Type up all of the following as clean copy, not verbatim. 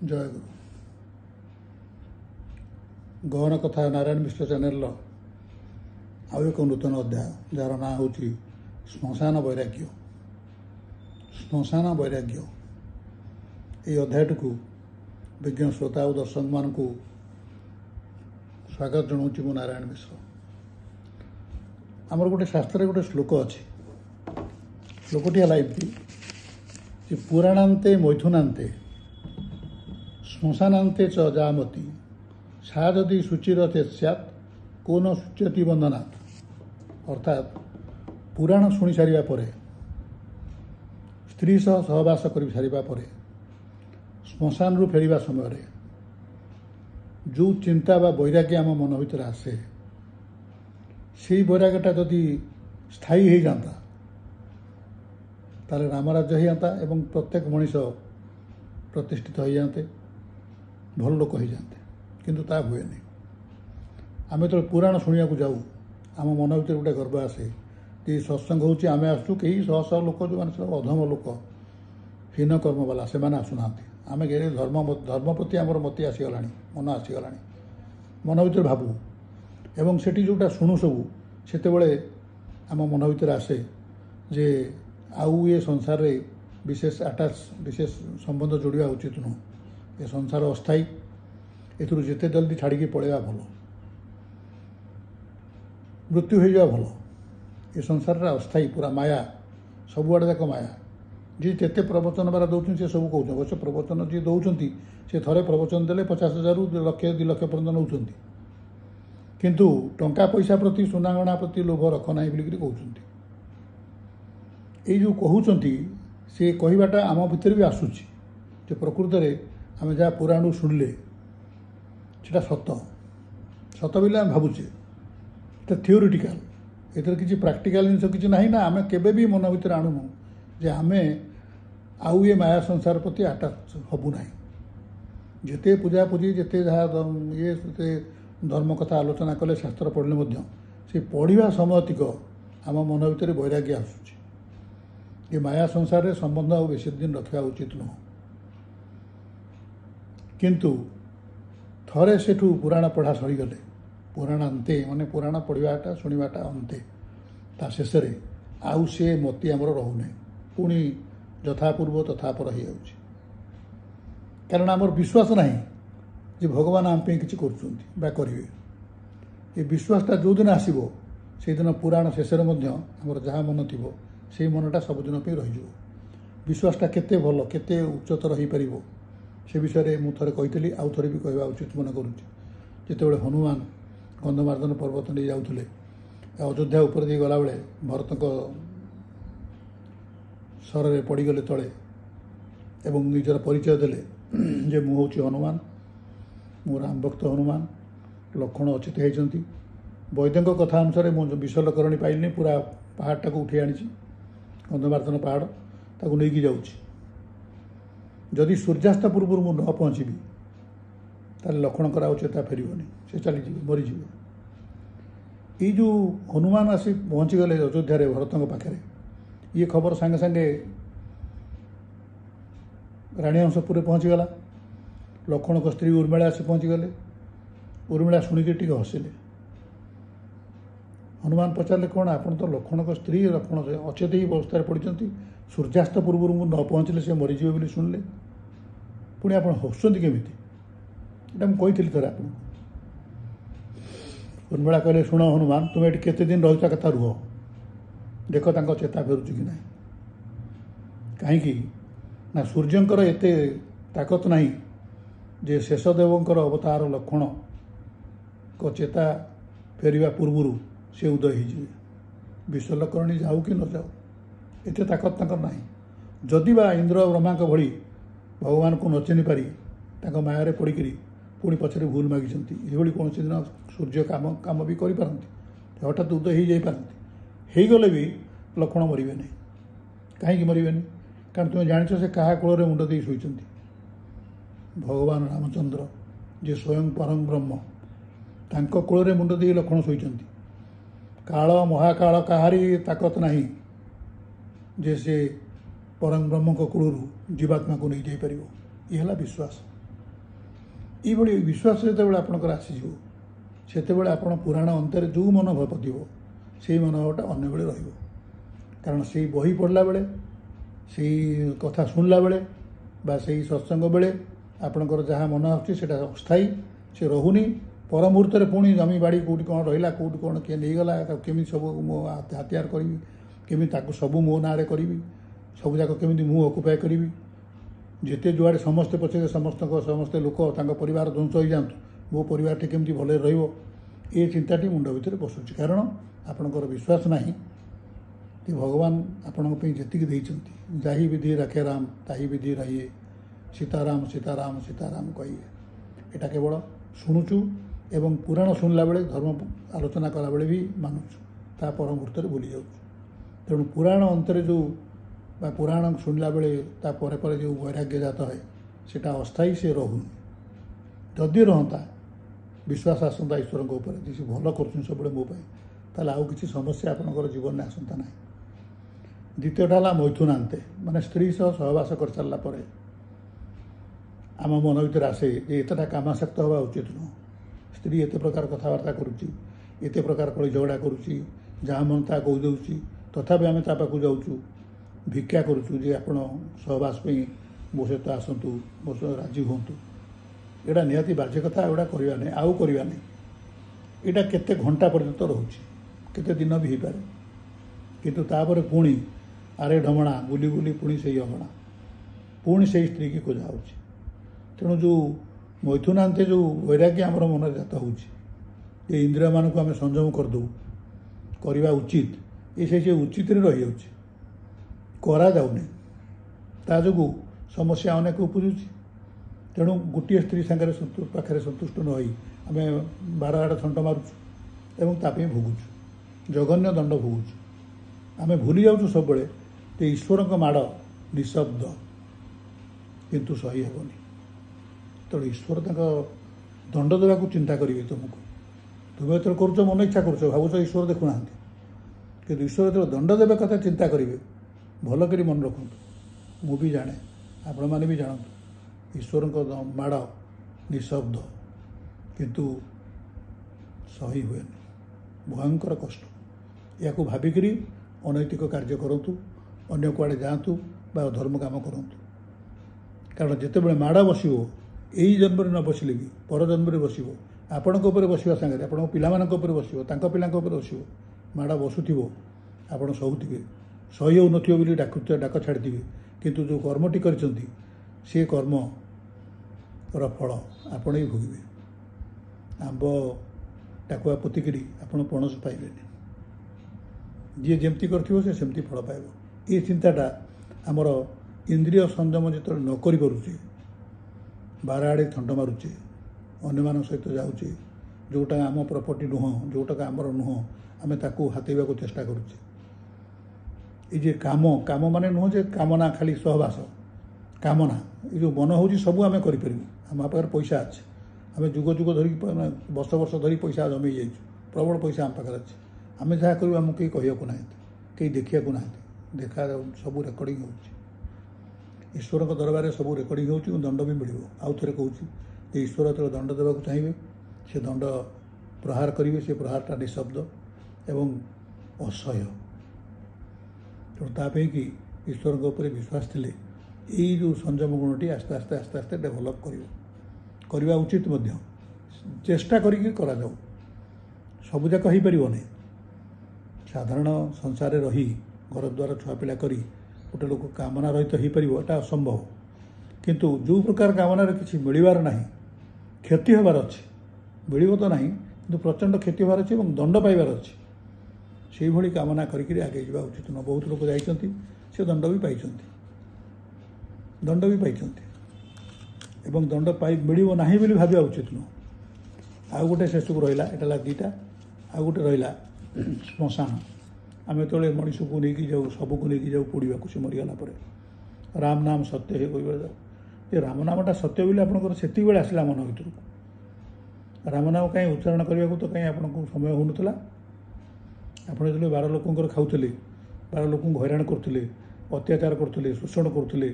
जय गुरु गहन कथा नारायण मिश्र चैनल आउ एक नूतन अध्याय जार ना हूँ श्मशान वैराग्य। श्मशान वैराग्य ये अध्याय को विज्ञ श्रोता और दर्शक मान को स्वागत जनाऊँ मु नारायण मिश्र। आमर गोटे शास्त्र गोटे श्लोक अच्छी श्लोकटी है एमती पुराणान्ते मैथुनान्ते श्मशानान्ते च जामति सा यदि शुचिरते स्यात् को न शुच्यति बंधनात्। अर्थात पुराण शुणी सारिबा परे स्त्री सह सहवास कर सारिबा परे श्मशान रु फेरिबा समय जो चिंता बा वैराग्य आम मन भीतर आसे से वैराग्यटा जदि स्थायी हो जाता ताले रामराज्य हो जाता एवं प्रत्येक मनीष प्रतिष्ठित हो जाते भल लोक हो जाते किंतु ता हुए नहीं। आम जो पुराण शुणा जाऊ आम मन भर गोटे गर्व आसे कि सत्संग होची आम आसू कई शह शह लोक जो मैंने सब अधम लोक हीन कर्म वाला से आसुना आम धर्म प्रति आमर मति आसीगला मन आसीगला मन भर भावु एवं सेठी जोटा शुणु सबू से आम मन भर आसे जे आउ ये संसार रे विशेष आटाच विशेष संबंध जोड़ा उचित नुह। ये संसार अस्थायी एथुरु जिते जल्दी छाड़ी पड़ेगा भल मृत्यु हो जा भल। ये संसार अस्थायी पूरा माया सबुआड़े जाक माया जी तेते प्रवचन बारा दौरान से सब कहते अवश्य प्रवचन जी दौरान से थे प्रवचन देले 50,000 रु लक्ष 2 लक्ष पर्यटन नौ किंतु टंका पैसा प्रति सुनागणा प्रति लोभ रख ना बोलिक कहते ये जो कहते सी कहवाटा आम भितर भी आसूची जे प्रकृत में आम जहाँ पुराण शुणिले सेटा सत सत बोले आम भावुचे थियोरिटिकल एथर किसी प्रैक्टिकल जिन किसी ना ना आम केबे भी मन भर आणुनु जे आम आउ ये माया संसार प्रति आटाच हबु ना जिते पूजा पूजी जिते जहाँ ये धर्म कथा आलोचना कले शास्त्र पढ़ले से पढ़ा समय तक आम मन भर वैराग्य आसूची ये माया संसार रे संबंध आ बेसी दिन रखा उचित नुह। किंतु थरे सेठू पुराण पढ़ा सरीगले पुराण अंते माने पुराण पढ़ाटा शुणाटा अंते ता शेष आउ से मति आमर रोना पुणी यथापूर्व तथापर हो जाऊँगी कारण आमर विश्वास ना जे भगवान आम कि करेंगे ये विश्वासटा जो दिन आसो से दिन पुराण शेष आमर जहाँ मन थी से मनटा सबुदिन रही विश्वासटा केते भल केते उच्चतर हो पार से विषय में थे कही आउ थे भी कहवा उचित मन करुँच जिते हनुमान गंधमार्दन पर्वत नहीं जाऊे अयोध्या उपर दे गला बेले भरत सर पड़गले तले एवं निजर परिचय देले जे मु हूँ हनुमान मु राम भक्त हनुमान लक्षण अचित होती वैद्य कथा अनुसार मुझे विशलकरणी पाइलि पूरा पहाड़टा को उठे आनी गंधमार्दन पहाड़ ताकू नहीं जाऊँगी जदि सूर्यास्त पूर्व मु न पहुँची ताले लक्षण करा चेता फेरनी से चलीजी मरीजी ये जो हनुमान आसी पहुँची गले अयोध्या भरत पाखे ये खबर सांगे सांगे राणी हंसपुर पहुँचीगला लक्ष्मण को स्त्री उर्मिला आसी पहुँची गले उर्मिला शुणिक टी हसिले हनुमान पचारे कौन आपन तो लक्ष्मण को स्त्री लक्ष्मण अचेत ही अवस्था पड़ते सूर्यास्त पूर्व मु न पहुँचले से मरीजे बोली शुणिले पुणी आप हसुँच केमी ये मुझे थे आप उर्मिला कहले शुण हनुमान तुम ये केते दिन रही कथा रुह देख तांको चेता फेरुची कि ना कहीं ना सूर्यंकर एते ताकत नहीं जे शेषदेवंकर अवतार लक्ष्मण को चेता फेरिया पूर्व से उदय हो विश्वलकरणी जाऊ कि न जाऊ एते ताकत तंकर नहीं जदि बा इंद्र ब्रह्मा भली भगवान को न चिन्ह पारी तांको माया पड़िकी पुणी पछरे भूल मागिଛନ୍ତି ये कौन दिन सूर्य काम काम भी करें हठात उदय हो जापारती गले भी लक्ष्मण मरवे नहीं कहीं मरवे नहीं कारण तुम जान से क्या कूल मुंड दे शोचती भगवान रामचंद्र जे स्वयं परम ब्रह्म तांको कूल मुंड दे लक्ष्मण शोचती काल महाकाल कहारी ताकत नहीं जे से परम ब्रह्म को कूल जीवात्मा को नहीं जापर ये विश्वास এইଭଳି ବିଶ୍ୱାସ ଯେତେବେଳେ ଆପଣଙ୍କର ଆସିଯିବ ସେତେବେଳେ ଆପଣ ପୁରାଣ ଅନ୍ତରେ ଯେଉଁ ମନୋଭାବ ଥିବ ସେଇ ମନୋଭାବଟା ଅନ୍ୟବେଳେ ରହିବ। କାରଣ ସେଇ ବହି ପଢ଼ିଲା ବେଳେ, ସେଇ କଥା ଶୁଣିଲା ବେଳେ ବା ସେଇ ସତ୍ସଙ୍ଗ ବେଳେ ଆପଣଙ୍କର ଯାହା ମନ ଆସୁଛି ସେଇଟା ଅସ୍ଥାୟୀ, ସେ ରହୁନି। ପର ମୁହୂର୍ତ୍ତରେ ପୁଣି ଜମି ବାଡ଼ି କେଉଁଠି କ'ଣ ରହିଲା, କେଉଁଠି କ'ଣ କିଏ ନେଇଗଲା, ତାକୁ କେମିତି ସବୁ ମୋ ହାତିଆର କରିବି, କେମିତି ତାକୁ ସବୁ ମୋ ନାଁରେ କରିବି, ସବୁଯାକ କେମିତି ମୁଁ ଅକୁପାଏ କରିବି। ଯେତେ ଯୁଆଡ଼େ ସମସ୍ତେ ପଛରେ ସମସ୍ତେ ଲୋକ ତାଙ୍କ ପରିବାର ଧ୍ୱଂସ ହୋଇଯାଆନ୍ତୁ, ମୋ ପରିବାରଟି କେମିତି ଭଲରେ ରହିବ, ଏ ଚିନ୍ତାଟି ମୁଣ୍ଡ ଭିତରେ ବସୁଛି। କାରଣ ଆପଣଙ୍କର ବିଶ୍ୱାସ ନାହିଁ ଯେ ଭଗବାନ ଆପଣଙ୍କ ପାଇଁ ଯେତିକି ଦେଇଛନ୍ତି, ଯାହି ବିଧି ରାଖେ ରାମ ତାହି ବିଧି ରହିଏ, ସୀତାରାମ ସୀତାରାମ ସୀତାରାମ କହିଏ। ଏଇଟା କେବଳ ଶୁଣୁଛୁ ଏବଂ ପୁରାଣ ଶୁଣିଲା ବେଳେ, ଧର୍ମ ଆଲୋଚନା କଲାବେଳେ ବି ମାନୁଛୁ, ତା ପର ମୁହୂର୍ତ୍ତରେ ଭୁଲି ଯାଉଛୁ। ତେଣୁ ପୁରାଣ ଅନ୍ତରେ ଯେଉଁ ବା ପୁରାଣ ଶୁଣିଲା ବେଳେ ତା ପରେ ପରେ ଯେଉଁ ବୈରାଗ୍ୟ ଜାତ ହୁଏ ସେଇଟା ଅସ୍ଥାୟୀ, ସେ ରହୁନି। ଯଦି ରହନ୍ତା, ବିଶ୍ୱାସ ଆସନ୍ତା ଈଶ୍ୱରଙ୍କ ଉପରେ ଯେ ସେ ଭଲ କରୁଛନ୍ତି ସବୁବେଳେ ମୋ ପାଇଁ, ତାହେଲେ ଆଉ କିଛି ସମସ୍ୟା ଆପଣଙ୍କର ଜୀବନରେ ଆସନ୍ତା ନାହିଁ। ଦ୍ୱିତୀୟଟା ହେଲା ମୈଥୁନାନ୍ତେ, ମାନେ ସ୍ତ୍ରୀ ସହ ସହବାସ କରିସାରିଲା ପରେ ଆମ ମନ ଭିତରେ ଆସେ ଯେ ଏତେଟା କାମାସକ୍ତ ହେବା ଉଚିତ ନୁହଁ। ସ୍ତ୍ରୀ ଏତେ ପ୍ରକାର କଥାବାର୍ତ୍ତା କରୁଛି, ଏତେ ପ୍ରକାର କଳି ଝଗଡ଼ା କରୁଛି, ଯାହା ମନ ତାହା କହିଦେଉଛି, ତଥାପି ଆମେ ତା ପାଖକୁ ଯାଉଛୁ, ଭିକ୍ଷା କରୁଛୁ ଯେ ଆପଣ ସହବାସ ପାଇଁ ମୋ ସହିତ ଆସନ୍ତୁ, ମୋ ସହିତ ରାଜି ହୁଅନ୍ତୁ। ଏଇଟା ନିହାତି ବାଜ୍ୟ କଥା, ଏଗୁଡ଼ା କରିବା ନାହିଁ, ଆଉ କରିବା ନାହିଁ। ଏଇଟା କେତେ ଘଣ୍ଟା ପର୍ଯ୍ୟନ୍ତ ରହୁଛି, କେତେ ଦିନ ବି ହେଇପାରେ। କିନ୍ତୁ ତାପରେ ପୁଣି ଆରେ ଢମଣା ବୁଲି ବୁଲି ପୁଣି ସେଇ ଅଗଣା, ପୁଣି ସେଇ ସ୍ତ୍ରୀକି ଖୋଜା ହେଉଛି। ତେଣୁ ଯେଉଁ ମୈଥୁନାନ୍ତେ ଯେଉଁ ବୈରାଗ୍ୟ ଆମର ମନରେ ଜାତ ହେଉଛି, ଏ ଇନ୍ଦ୍ରିୟମାନଙ୍କୁ ଆମେ ସଂଯମ କରିଦେଉ, କରିବା ଉଚିତ, ଏ ସେ ଉଚିତରେ ରହିଯାଉଛି, କରାଯାଉନି। ତା ଯୋଗୁଁ ସମସ୍ୟା ଅନେକ ଉପୁଜୁଛି। ତେଣୁ ଗୋଟିଏ ସ୍ତ୍ରୀ ସାଙ୍ଗରେ ପାଖରେ ସନ୍ତୁଷ୍ଟ ନ ହୋଇ ଆମେ ବାର ଆଡ଼େ ଥଣ୍ଟ ମାରୁଛୁ ଏବଂ ତା ପାଇଁ ଭୋଗୁଛୁ, ଜଘନ୍ୟ ଦଣ୍ଡ ଭୋଗୁଛୁ। ଆମେ ଭୁଲି ଯାଉଛୁ ସବୁବେଳେ ଯେ ଈଶ୍ୱରଙ୍କ ମାଡ଼ ନିଃଶବ୍ଦ, କିନ୍ତୁ ସହି ହେବନି। ତେଣୁ ଈଶ୍ୱର ତାଙ୍କ ଦଣ୍ଡ ଦେବାକୁ ଚିନ୍ତା କରିବେ ତୁମକୁ। ତୁମେ ଯେତେବେଳେ କରୁଛ, ମନ ଇଚ୍ଛା କରୁଛ, ଭାବୁଛ ଈଶ୍ୱର ଦେଖୁନାହାନ୍ତି, କିନ୍ତୁ ଈଶ୍ୱର ଯେତେବେଳେ ଦଣ୍ଡ ଦେବା କଥା ଚିନ୍ତା କରିବେ, ଭଲ କରି ମନେ ରଖନ୍ତୁ। ମୁଁ ବି ଜାଣେ, ଆପଣମାନେ ବି ଜାଣନ୍ତୁ, ଈଶ୍ୱରଙ୍କ ମାଡ଼ ନିଃଶବ୍ଦ, କିନ୍ତୁ ସହି ହୁଏନି, ଭୟଙ୍କର କଷ୍ଟ। ଏହାକୁ ଭାବିକରି ଅନୈତିକ କାର୍ଯ୍ୟ କରନ୍ତୁ, ଅନ୍ୟ କୁଆଡ଼େ ଯାଆନ୍ତୁ ବା ଧର୍ମ କାମ କରନ୍ତୁ। କାରଣ ଯେତେବେଳେ ମାଡ଼ ବସିବ, ଏଇ ଜନ୍ମରେ ନ ବସିଲେ ବି ପର ଜନ୍ମରେ ବସିବ, ଆପଣଙ୍କ ଉପରେ ବସିବା ସାଙ୍ଗରେ ଆପଣଙ୍କ ପିଲାମାନଙ୍କ ଉପରେ ବସିବ, ତାଙ୍କ ପିଲାଙ୍କ ଉପରେ ବସିବ। ମାଡ଼ ବସୁଥିବ, ଆପଣ ସହୁଥିବେ, ସହି ହେଉନଥିବ ବୋଲି ଡାକ ଛାଡ଼ିଥିବେ, କିନ୍ତୁ ଯେଉଁ କର୍ମଟି କରିଛନ୍ତି ସେ କର୍ମର ଫଳ ଆପଣ ହିଁ ଭୋଗିବେ। ଆମ୍ବ ଟାକୁଆ ପୋତିକିରି ଆପଣ ପଣସ ପାଇବେନି। ଯିଏ ଯେମିତି କରିଥିବ ସେ ସେମିତି ଫଳ ପାଇବ। ଏ ଚିନ୍ତାଟା ଆମର ଇନ୍ଦ୍ରିୟ ସଂଯମ ଯେତେବେଳେ ନ କରିପାରୁଛେ, ବାର ଆଡ଼େ ଥଣ୍ଟ ମାରୁଛେ, ଅନ୍ୟମାନଙ୍କ ସହିତ ଯାଉଛେ, ଯେଉଁଟା ଆମ ପ୍ରପର୍ଟି ନୁହଁ, ଯେଉଁଟାକ ଆମର ନୁହଁ, ଆମେ ତାକୁ ହାତେଇବାକୁ ଚେଷ୍ଟା କରୁଛେ। এই যে কাম মানে নুহ যে কামনা খালি সহবাস কামনা, এই যে মন হচ্ছে সবু আমি করিপারিবু। আমার পাখে পয়সা আছে, আমি যুগ যুগ ধরি বর্ষ বর্ষ ধরি পয়সা জমে যাইছু, প্রবল পয়সা আমার পাখে আছে। আমি যা করবু আমি কেউ কহিବାକୁ ନାହାନ୍ତି, କେହି ଦେଖିବାକୁ ନାହାନ୍ତି। ଦେଖା ସବୁ ରେକର୍ଡ଼ିଂ ହେଉଛି, ଈଶ୍ୱରଙ୍କ ଦରବାରରେ ସବୁ ରେକର୍ଡ଼ିଂ ହେଉଛି ଏବଂ ଦଣ୍ଡ ବି ମିଳିବ। ଆଉ ଥରେ କହୁଛି ଯେ ଈଶ୍ୱର ଯେତେବେଳେ ଦଣ୍ଡ ଦେବାକୁ ଚାହିଁବେ, ସେ ଦଣ୍ଡ ପ୍ରହାର କରିବେ, ସେ ପ୍ରହାରଟା ନିଃଶବ୍ଦ ଏବଂ ଅସହ୍ୟ। ତେଣୁ ତା ପାଇଁକି ଈଶ୍ୱରଙ୍କ ଉପରେ ବିଶ୍ୱାସ ଥିଲେ ଏଇ ଯେଉଁ ସଂଯମ ଗୁଣଟି ଆସ୍ତେ ଆସ୍ତେ ଆସ୍ତେ ଆସ୍ତେ ଡେଭଲପ୍ କରିବା ଉଚିତ ମଧ୍ୟ। ଚେଷ୍ଟା କରିକି କରାଯାଉ, ସବୁଯାକ ହେଇପାରିବନି। ସାଧାରଣ ସଂସାରରେ ରହି ଘର ଦ୍ୱାର ଛୁଆ ପିଲା କରି ଗୋଟେ ଲୋକ କାମନା ରହିତ ହେଇପାରିବ, ଏଟା ଅସମ୍ଭବ। କିନ୍ତୁ ଯେଉଁ ପ୍ରକାର କାମନାରେ କିଛି ମିଳିବାର ନାହିଁ, କ୍ଷତି ହେବାର ଅଛି, ମିଳିବ ତ ନାହିଁ କିନ୍ତୁ ପ୍ରଚଣ୍ଡ କ୍ଷତି ହେବାର ଅଛି ଏବଂ ଦଣ୍ଡ ପାଇବାର ଅଛି, ସେଇଭଳି କାମନା କରିକି ଆଗେଇ ଯିବା ଉଚିତ ନୁହଁ। ବହୁତ ଲୋକ ଯାଇଛନ୍ତି, ସେ ଦଣ୍ଡ ବି ପାଇଛନ୍ତି ଏବଂ ଦଣ୍ଡ ମିଳିବ ନାହିଁ ବୋଲି ଭାବିବା ଉଚିତ ନୁହଁ। ଆଉ ଗୋଟେ ଶେଷକୁ ରହିଲା, ଏଟା ହେଲା ଦୁଇଟା। ଆଉ ଗୋଟେ ରହିଲା ଶ୍ମଶାନ। ଆମେ ଯେତେବେଳେ ମଣିଷକୁ ନେଇକି ଯାଉ, ସବୁକୁ ନେଇକି ଯାଉ ପୋଡ଼ିବାକୁ, ସେ ମରିଗଲା ପରେ ରାମ ନାମ ସତ୍ୟ ହେ କହିବା ଯାଉ। ଯେ ରାମ ନାମଟା ସତ୍ୟ ବୋଲି ଆପଣଙ୍କର ସେତିକିବେଳେ ଆସିଲା ମନ ଭିତରକୁ। ରାମ ନାମ କାହିଁ ଉଚ୍ଚାରଣ କରିବାକୁ ତ କାହିଁ ଆପଣଙ୍କୁ ସମୟ ହେଉନଥିଲା? ଆପଣ ଯେତେବେଳେ 12 ଲୋକଙ୍କର ଖାଉଥିଲେ, 12 ଲୋକଙ୍କୁ ହଇରାଣ କରୁଥିଲେ, ଅତ୍ୟାଚାର କରୁଥିଲେ, ଶୋଷଣ କରୁଥିଲେ,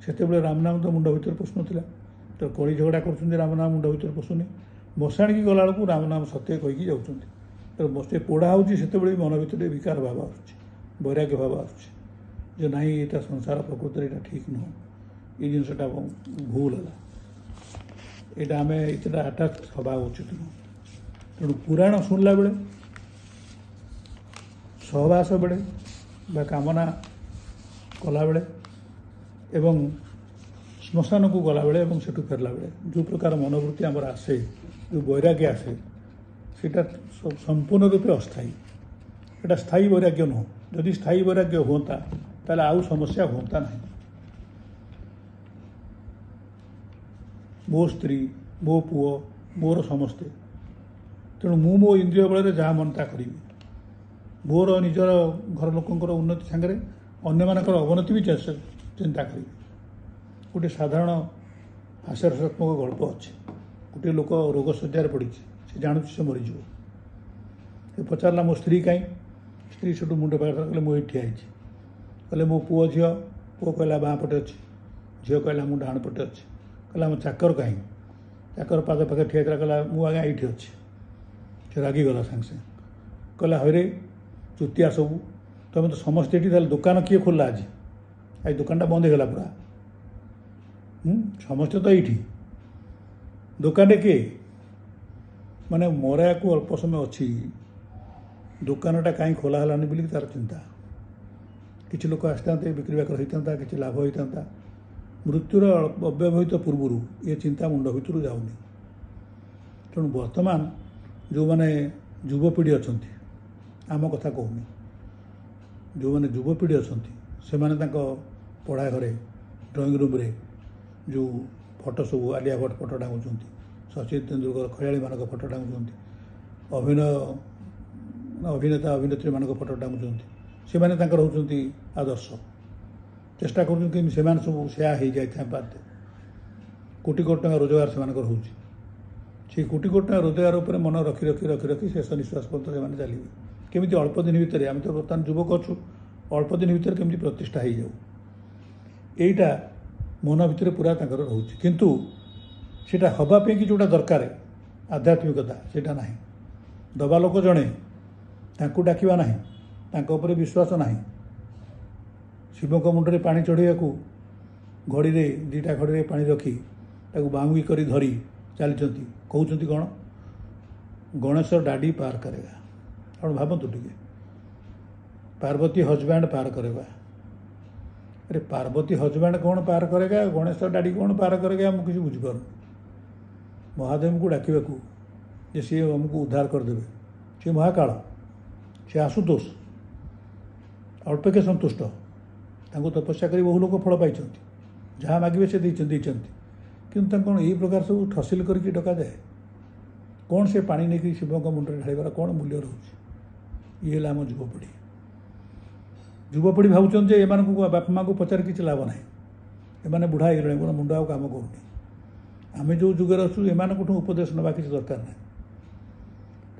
ସେତେବେଳେ ରାମ ନାମ ତ ମୁଣ୍ଡ ଭିତରେ ପଶୁନଥିଲା। ତ କଳି ଝଗଡ଼ା କରୁଛନ୍ତି, ରାମ ନାମ ମୁଣ୍ଡ ଭିତରେ ପଶୁନି। ମଶାଣିକି ଗଲାବେଳକୁ ରାମ ନାମ ସତ୍ୟ କହିକି ଯାଉଛନ୍ତି। ସେ ପୋଡ଼ା ହେଉଛି, ସେତେବେଳେ ମନ ଭିତରେ ବିକାର ଭାବ ଆସୁଛି, ବୈରାଗ୍ୟ ଭାବ ଆସୁଛି ଯେ ନାହିଁ ଏଇଟା ସଂସାର ପ୍ରକୃତରେ ଏଇଟା ଠିକ୍ ନୁହଁ, ଏଇ ଜିନିଷଟା ଭୁଲ ହେଲା, ଏଇଟା ଆମେ ଏତେଟା ଆଟାଚ୍ ହେବା ଉଚିତ ନୁହଁ। ତେଣୁ ପୁରାଣ ଶୁଣିଲା ବେଳେ, ସହବାସ ବେଳେ ବା କାମନା କଲାବେଳେ ଏବଂ ଶ୍ମଶାନକୁ ଗଲାବେଳେ ଏବଂ ସେଠୁ ଫେରିଲା ବେଳେ ଯେଉଁ ପ୍ରକାର ମନୋବୃତ୍ତି ଆମର ଆସେ, ଯେଉଁ ବୈରାଗ୍ୟ ଆସେ, ସେଇଟା ସମ୍ପୂର୍ଣ୍ଣ ରୂପେ ଅସ୍ଥାୟୀ। ଏଇଟା ସ୍ଥାୟୀ ବୈରାଗ୍ୟ ନୁହଁ। ଯଦି ସ୍ଥାୟୀ ବୈରାଗ୍ୟ ହୁଅନ୍ତା ତାହେଲେ ଆଉ ସମସ୍ୟା ହୁଅନ୍ତା ନାହିଁ। ମୋ ସ୍ତ୍ରୀ, ମୋ ପୁଅ, ମୋର ସମସ୍ତେ, ତେଣୁ ମୁଁ ମୋ ଇନ୍ଦ୍ରିୟ ବଳରେ ଯାହା ମନ ତାହା କରିବି। ମୋର ନିଜର ଘର ଲୋକଙ୍କର ଉନ୍ନତି ସାଙ୍ଗରେ ଅନ୍ୟମାନଙ୍କର ଅବନତି ବି ଚିନ୍ତା କରିବି। ଗୋଟିଏ ସାଧାରଣ ହାସ୍ୟରସାତ୍ମକ ଗଳ୍ପ ଅଛି। ଗୋଟିଏ ଲୋକ ରୋଗ ଶଯ୍ୟାରେ ପଡ଼ିଛି, ସେ ଜାଣୁଛି ସେ ମରିଯିବ। ସେ ପଚାରିଲା ମୋ ସ୍ତ୍ରୀ କାହିଁ? ସ୍ତ୍ରୀ ସେଠୁ ମୁଣ୍ଡ ପାଖରେ କହିଲେ ମୁଁ ଏଇଠି ଠିଆ ହେଇଛି। କହିଲେ ମୋ ପୁଅ ଝିଅ? ପୁଅ କହିଲା ବାଁ ପଟେ ଅଛି, ଝିଅ କହିଲା ମୁଁ ଡାହାଣ ପଟେ ଅଛି। କହିଲା ମୋ ଚାକର କାହିଁ? ଚାକର ପାଦ ପାଖରେ ଠିଆ ହେଇଥିଲା, କହିଲା ମୁଁ ଆଜ୍ଞା ଏଇଠି ଅଛି। ସେ ରାଗିଗଲା ସାଙ୍ଗେ ସାଙ୍ଗେ, କହିଲା ହଇରେ ଚୁତିଆ ସବୁ, ତୁମେ ତ ସମସ୍ତେ ଏଠି, ତାହେଲେ ଦୋକାନ କିଏ ଖୋଲିଲା ଆଜି? ଆଜି ଦୋକାନଟା ବନ୍ଦ ହେଇଗଲା ପୁରା। ସମସ୍ତେ ତ ଏଇଠି, ଦୋକାନରେ କିଏ? ମାନେ ମରାକୁ ଅଳ୍ପ ସମୟ ଅଛି, ଦୋକାନଟା କାହିଁ ଖୋଲା ହେଲାନି ବୋଲି ତାର ଚିନ୍ତା। କିଛି ଲୋକ ଆସିଥାନ୍ତେ, ବିକ୍ରି ବାକର ହେଇଥାନ୍ତା, କିଛି ଲାଭ ହେଇଥାନ୍ତା। ମୃତ୍ୟୁର ଅବ୍ୟବହିତ ପୂର୍ବରୁ ଏ ଚିନ୍ତା ମୁଣ୍ଡ ଭିତରୁ ଯାଉନି। ତେଣୁ ବର୍ତ୍ତମାନ ଯେଉଁମାନେ ଯୁବପିଢ଼ି ଅଛନ୍ତି, ଆମ କଥା କହୁନି, ଯେଉଁମାନେ ଯୁବପିଢ଼ି ଅଛନ୍ତି ସେମାନେ ତାଙ୍କ ପଢ଼ା ଘରେ ଡ୍ରଇଂ ରୁମ୍ରେ ଯେଉଁ ଫଟୋ ସବୁ ଆଲିଆ ଭଟ୍ଟ ଫଟୋ ଟାଙ୍ଗୁଛନ୍ତି, ସଚିନ ତେନ୍ଦୁଲକର ଖେଳାଳିମାନଙ୍କ ଫଟୋ ଟାଙ୍ଗୁଛନ୍ତି, ଅଭିନେତା ଅଭିନେତ୍ରୀମାନଙ୍କ ଫଟୋ ଟାଙ୍ଗୁଛନ୍ତି, ସେମାନେ ତାଙ୍କର ହେଉଛନ୍ତି ଆଦର୍ଶ। ଚେଷ୍ଟା କରୁଛନ୍ତି କେମିତି ସେମାନେ ସବୁ ସେୟା ହେଇଯାଇଥାଇପାରନ୍ତେ। କୋଟି କୋଟି ଟଙ୍କା ରୋଜଗାର ସେମାନଙ୍କର ହେଉଛି। ସେଇ କୋଟି କୋଟି ଟଙ୍କା ରୋଜଗାର ଉପରେ ମନ ରଖି ରଖି ରଖି ରଖି ଶେଷ ନିଶ୍ୱାସ ପର୍ଯ୍ୟନ୍ତ ସେମାନେ ଚାଲିବେ। କେମିତି ଅଳ୍ପ ଦିନ ଭିତରେ, ଆମେ ତ ବର୍ତ୍ତମାନ ଯୁବକ ଅଛୁ, ଅଳ୍ପ ଦିନ ଭିତରେ କେମିତି ପ୍ରତିଷ୍ଠା ହେଇଯାଉ, ଏଇଟା ମନ ଭିତରେ ପୁରା ତାଙ୍କର ରହୁଛି। କିନ୍ତୁ ସେଇଟା ହେବା ପାଇଁକି ଯେଉଁଟା ଦରକାର ଆଧ୍ୟାତ୍ମିକତା, ସେଇଟା ନାହିଁ। ଦେବା ଲୋକ ଜଣେ, ତାଙ୍କୁ ଡାକିବା ନାହିଁ, ତାଙ୍କ ଉପରେ ବିଶ୍ୱାସ ନାହିଁ। ଶିବଙ୍କ ମୁଣ୍ଡରେ ପାଣି ଚଢ଼େଇବାକୁ ଘଡ଼ିରେ, ଦୁଇଟା ଘଡ଼ିରେ ପାଣି ରଖି ତାକୁ ବାଙ୍ଗୁଇ କରି ଧରି ଚାଲିଛନ୍ତି। କହୁଛନ୍ତି କ'ଣ? ଗଣେଶ ଡାଡ଼ି ପାର କରେଗା। ଆପଣ ଭାବନ୍ତୁ ଟିକେ, ପାର୍ବତୀ ହଜବ୍ୟାଣ୍ଡ ପାର କରେଗା। अरे पार्वती हजबैंड कौन पार करेगा, गणेश डाड़ी कौन पार करेगा, हम किसी बुझीपार। महादेव को डाक जे सी आमको उद्धार करदे, सी महाकाल, सी आशुतोष, अल्पके संतुष्ट, तपस्या कर बहु लोग फल पाई, जहाँ मागे से कि कौन यही प्रकार सब ठसिल करके डका जाए। कौन से पानी नहीं शिव का मुंडे ढाड़बार कौन मूल्य रोचे? ये आम युवपीढ़ी। युवपीढ़ी भावुं एम बापा माँ को पचार किसी लाभ ना, एम बुढ़ा हो मुंड आ कम करूनी। आम जो जुगर अच्छु एम उपदेश नवा किसी दरकार ना,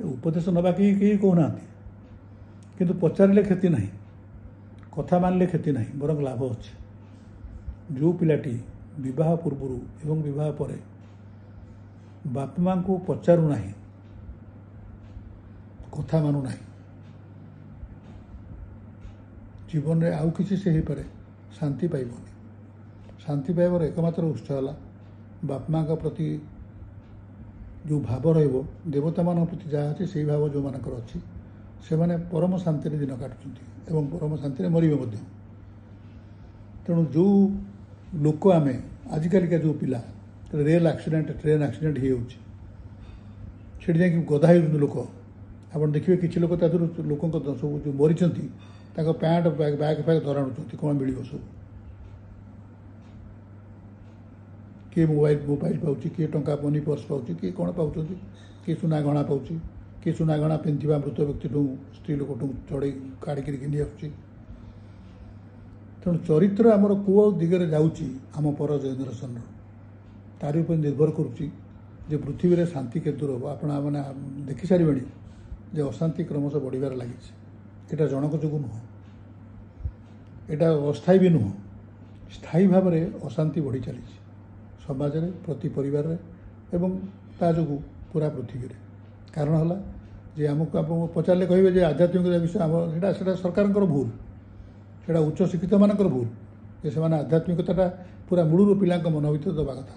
उपदेश नवा कहीं कहना कि पचारे क्षति ना, कथा मानले क्षति ना, बर लाभ अच्छे। जो पिलाटी विवाह पूर्व एवं विवाह पर बापा माँ को पचारू ना, कथा मानु ना, जीवन में आउ किसी से ही पारे शांति पाइबनी। शांति पाइबार एकमात्र उत्स है बापा माँ प्रति जो भाव रहिबो, देवता मान प्रति जहाँ अच्छे से भाव जो मानकर अच्छी से माने परम शांति दिन काटुंट एवं परम शांति मरबे। तेणु जो लोक आम आजिकालिका जो पिला रेल एक्सीडेंट ट्रेन एक्सीडेंट हो जा गधा हो लोक आप देखिए किसी लोक लोक सब जो मरी पैंट बैग फैग धराणुंट कौन मिल सब किए मोबाइल पाँच किए टंका मनी पर्स पाँच किए कौन पाँच किए सुना गहना पाँच किए सुना गहना पिंधा मृत व्यक्ति स्त्री लोक चढ़ई काढ़ी घिनी आसुची। तेणु चरित्र आमर कौ दिगरे जाऊँगी आम पर जेनेरेशन तारी उपर निर्भर करुच्ची पृथ्वी में शांति के दूर हम। आपण मैंने देखि सारे जे अशांति क्रमश बढ़िबार लगी। एटा जनक जो नुह, एटा अस्थायी भी नुह, स्थायी भाव में अशांति बढ़ी चली समाज रे प्रति परिवार रे एवं ता जो पूरा पृथ्वी रे कारण है जे आमको आप पचारे कहे जे आध्यात्मिकता विषय आम सरकार भूल से उच्च शिक्षित मान भूल जे से आध्यात्मिकता पूरा मूलू पिला मन भर दबा कथा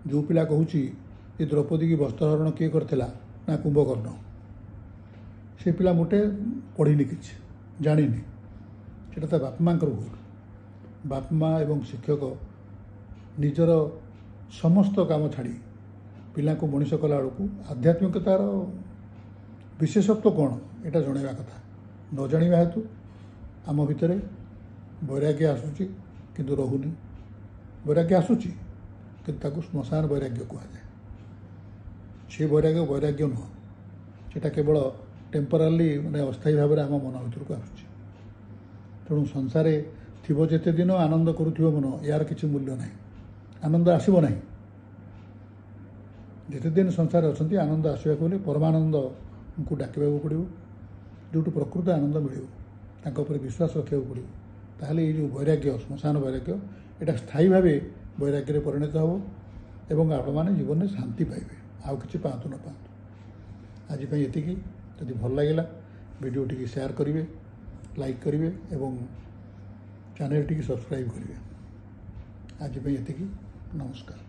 जो पिला कहूँ जे द्रौपदी की वस्त्रहरण किए करथिला ना कुंभकर्ण से पिला मोटे पढ़ी कि जानी से बाप माँ भूल बाप माँ एवं शिक्षक निजर समस्त काम छाड़ी पिला को मनीष कला बेलू आध्यात्मिकतार विशेषत्व कौन यहाँ जनवा कथा न जाना हेतु आम भितर वैराग्य आसूची किंतु रहुनी वैराग्य आसूची किंतु श्मशान वैराग्य कहुए से वैराग्य नुह से केवल टेम्पोराली माने अस्थायी भाव में आम मन भर को आसूची तेणु संसार थीब जेते दिन आनंद करुथिबो मन यार किसी मूल्य ना आनंद आसब ना जिते दिन संसार अच्छी आनंद आसवा परमानंद को डाकवा पड़ो जो प्रकृत आनंद मिल विश्वास रखा पड़ो ताहले ये जो वैराग्य श्मशान वैराग्य यहाँ स्थायी भाव वैराग्य परिणत हो एवं आप जीवन में शांति पाइबे आउ कि पातु न पातु आज ये जदि भल लगे वीडियो टी शेयर करेंगे लाइक करेंगे एवं चैनल टी सब्सक्राइब करेंगे आज ये नमस्कार।